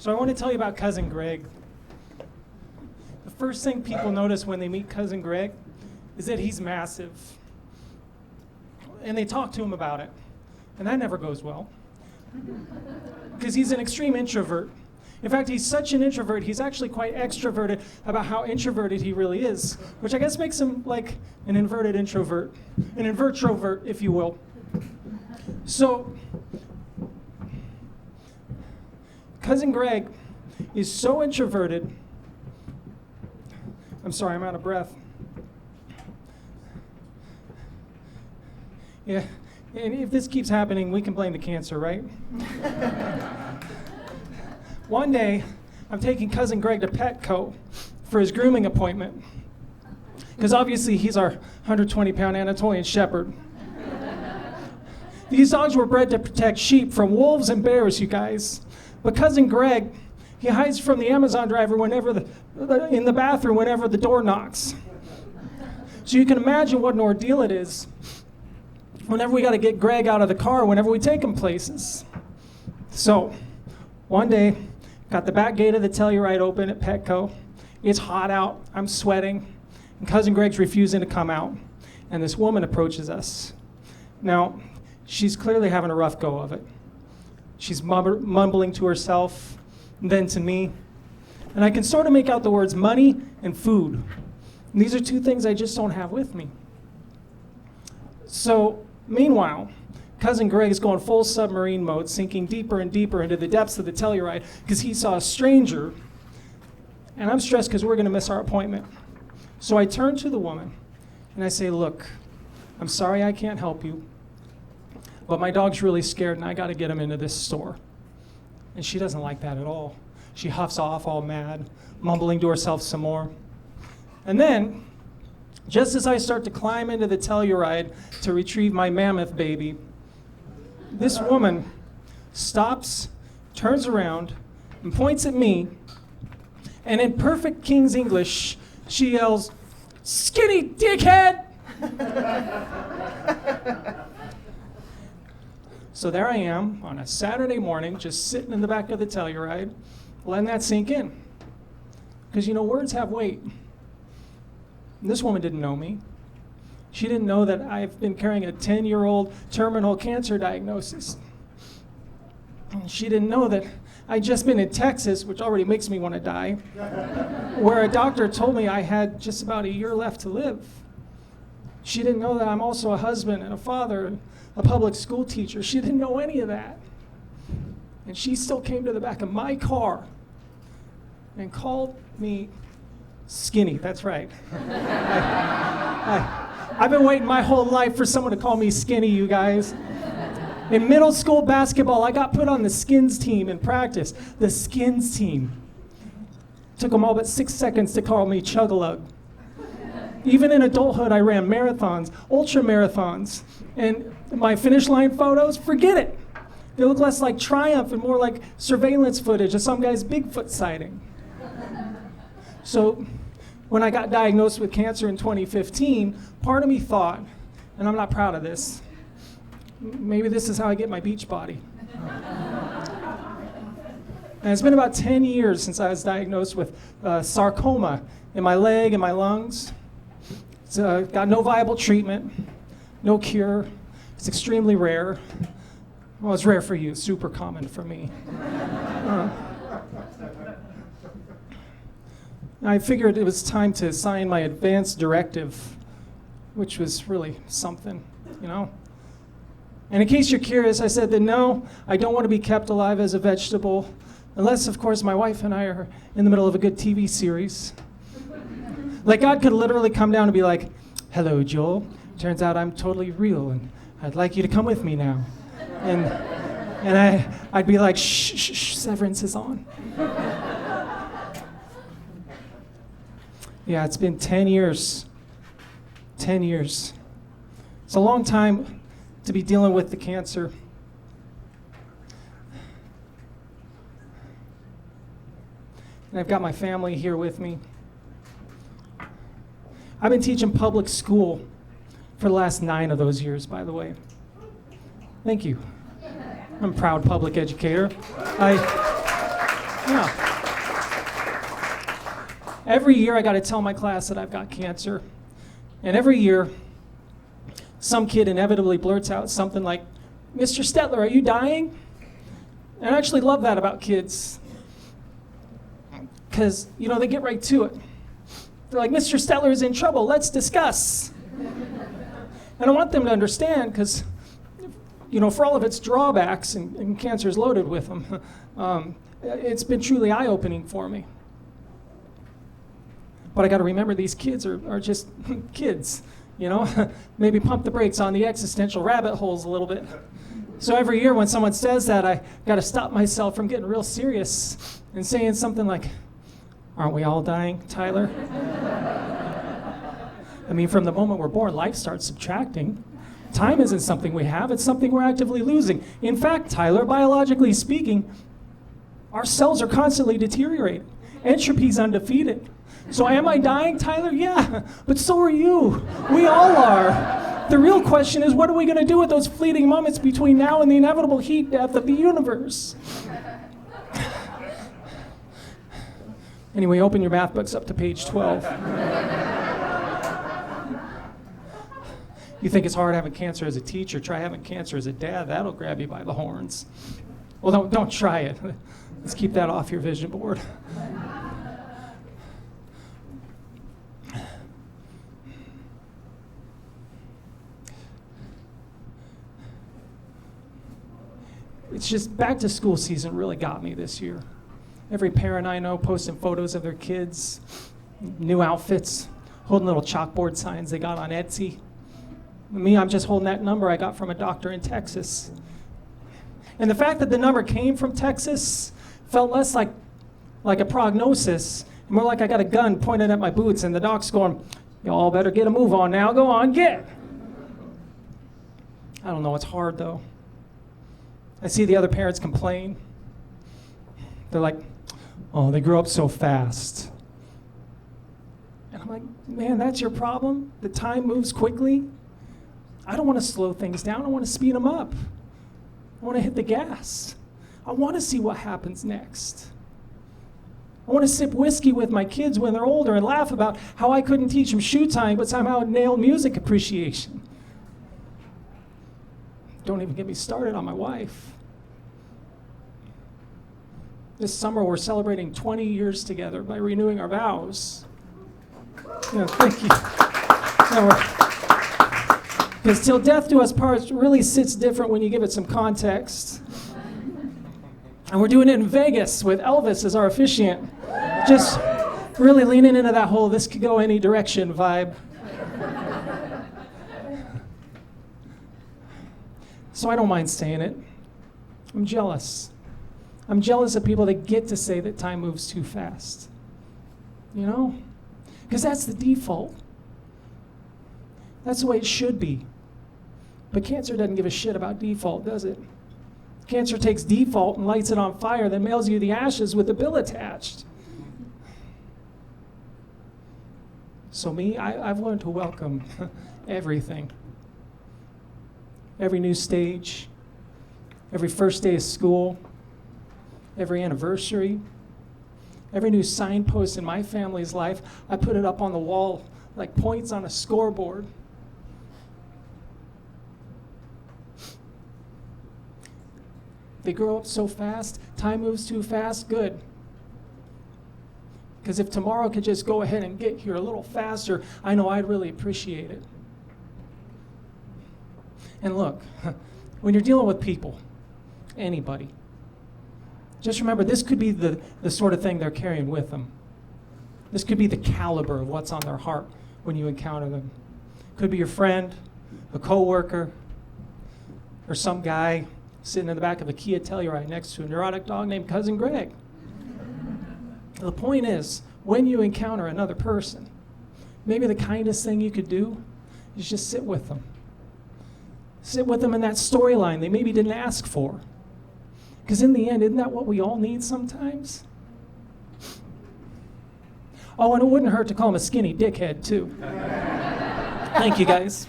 So I want to tell you about Cousin Greg. The first thing people notice when they meet Cousin Greg is that he's massive. And they talk to him about it. And that never goes well. Because he's an extreme introvert. In fact, he's such an introvert, he's actually quite extroverted about how introverted he really is, which I guess makes him like an inverted introvert, an invertrovert, if you will. So, Cousin Greg is so introverted. I'm sorry, I'm out of breath. Yeah, and if this keeps happening, we can blame the cancer, right? One day, I'm taking Cousin Greg to Petco for his grooming appointment. Because obviously he's our 120-pound Anatolian Shepherd. These dogs were bred to protect sheep from wolves and bears, you guys. But Cousin Greg, he hides from the Amazon driver whenever in the bathroom whenever the door knocks. So you can imagine what an ordeal it is whenever we got to get Greg out of the car, whenever we take him places. So, one day, got the back gate of the Telluride open at Petco. It's hot out, I'm sweating, and Cousin Greg's refusing to come out. And this woman approaches us. Now, she's clearly having a rough go of it. She's mumbling to herself, and then to me. And I can sort of make out the words money and food. And these are two things I just don't have with me. So, meanwhile, Cousin Greg is going full submarine mode, sinking deeper and deeper into the depths of the Telluride because he saw a stranger. And I'm stressed because we're going to miss our appointment. So I turn to the woman and I say, look, I'm sorry I can't help you, but my dog's really scared and I got to get him into this store. And she doesn't like that at all. She huffs off all mad, mumbling to herself some more. And then, just as I start to climb into the Telluride to retrieve my mammoth baby, this woman stops, turns around, and points at me, and in perfect King's English, she yells, "Skinny dickhead!" So there I am on a Saturday morning, just sitting in the back of the Telluride, letting that sink in. Because you know, words have weight. And this woman didn't know me. She didn't know that I've been carrying a 10-year-old terminal cancer diagnosis. She didn't know that I'd just been in Texas, which already makes me want to die, where a doctor told me I had just about a year left to live. She didn't know that I'm also a husband and a father and a public school teacher. She didn't know any of that. And she still came to the back of my car and called me skinny. That's right. I've been waiting my whole life for someone to call me skinny, you guys. In middle school basketball, I got put on the skins team in practice. The skins team. Took them all but 6 seconds to call me chug-a-lug. Even in adulthood, I ran marathons, ultra marathons. And my finish line photos, forget it. They look less like triumph and more like surveillance footage of some guy's Bigfoot sighting. So, when I got diagnosed with cancer in 2015, part of me thought, and I'm not proud of this, maybe this is how I get my beach body. And it's been about 10 years since I was diagnosed with sarcoma in my leg and my lungs. It's got no viable treatment, no cure. It's extremely rare. Well, it's rare for you, super common for me. I figured it was time to sign my advance directive, which was really something, you know? And in case you're curious, I said that no, I don't want to be kept alive as a vegetable, unless, of course, my wife and I are in the middle of a good TV series. Like, God could literally come down and be like, "Hello, Joel. Turns out I'm totally real, and I'd like you to come with me now." And I'd be like, shh, shh, shh, Severance is on. Yeah, it's been 10 years. 10 years. It's a long time to be dealing with the cancer. And I've got my family here with me. I've been teaching public school for the last 9 of those years, by the way. Thank you. I'm a proud public educator. Yeah. Every year I got to tell my class that I've got cancer. And every year, some kid inevitably blurts out something like, "Mr. Stetler, are you dying?" And I actually love that about kids. Because, they get right to it. They're like, "Mr. Stetler is in trouble, let's discuss." And I want them to understand, because, for all of its drawbacks, and cancer is loaded with them, it's been truly eye-opening for me. But I got to remember these kids are just kids, Maybe pump the brakes on the existential rabbit holes a little bit. So every year when someone says that, I got to stop myself from getting real serious and saying something like, "Aren't we all dying, Tyler?" I mean, from the moment we're born, life starts subtracting. Time isn't something we have, it's something we're actively losing. In fact, Tyler, biologically speaking, our cells are constantly deteriorating. Entropy's undefeated. So am I dying, Tyler? Yeah, but so are you. We all are. The real question is, what are we going to do with those fleeting moments between now and the inevitable heat death of the universe? Anyway, open your math books up to page 12. You think it's hard having cancer as a teacher? Try having cancer as a dad. That'll grab you by the horns. Well, don't try it. Let's keep that off your vision board. It's just back to school season really got me this year. Every parent I know posting photos of their kids, new outfits, holding little chalkboard signs they got on Etsy. Me, I'm just holding that number I got from a doctor in Texas. And the fact that the number came from Texas felt less like a prognosis, more like I got a gun pointed at my boots and the doc's going, "Y'all better get a move on now, go on, get." I don't know, it's hard though. I see the other parents complain. They're like, "Oh, they grew up so fast." And I'm like, man, that's your problem? The time moves quickly? I don't want to slow things down. I want to speed them up. I want to hit the gas. I want to see what happens next. I want to sip whiskey with my kids when they're older and laugh about how I couldn't teach them shoe tying but somehow nailed music appreciation. Don't even get me started on my wife. This summer we're celebrating 20 years together by renewing our vows. Thank you. Because till death do us part really sits different when you give it some context. And we're doing it in Vegas with Elvis as our officiant. Just really leaning into that whole "this could go any direction" vibe. So I don't mind saying it. I'm jealous. I'm jealous of people that get to say that time moves too fast. Because that's the default. That's the way it should be. But cancer doesn't give a shit about default, does it? Cancer takes default and lights it on fire, then mails you the ashes with the bill attached. So me, I've learned to welcome everything. Every new stage, every first day of school, every anniversary, every new signpost in my family's life, I put it up on the wall like points on a scoreboard. They grow up so fast, time moves too fast, good. Because if tomorrow could just go ahead and get here a little faster, I know I'd really appreciate it. And look, when you're dealing with people, anybody, just remember this could be the sort of thing they're carrying with them. This could be the caliber of what's on their heart when you encounter them. Could be your friend, a coworker, or some guy sitting in the back of a Kia Telluride next to a neurotic dog named Cousin Greg. The point is, when you encounter another person, maybe the kindest thing you could do is just sit with them. Sit with them in that storyline they maybe didn't ask for. Because in the end, isn't that what we all need sometimes? Oh, and it wouldn't hurt to call him a skinny dickhead, too. Thank you, guys.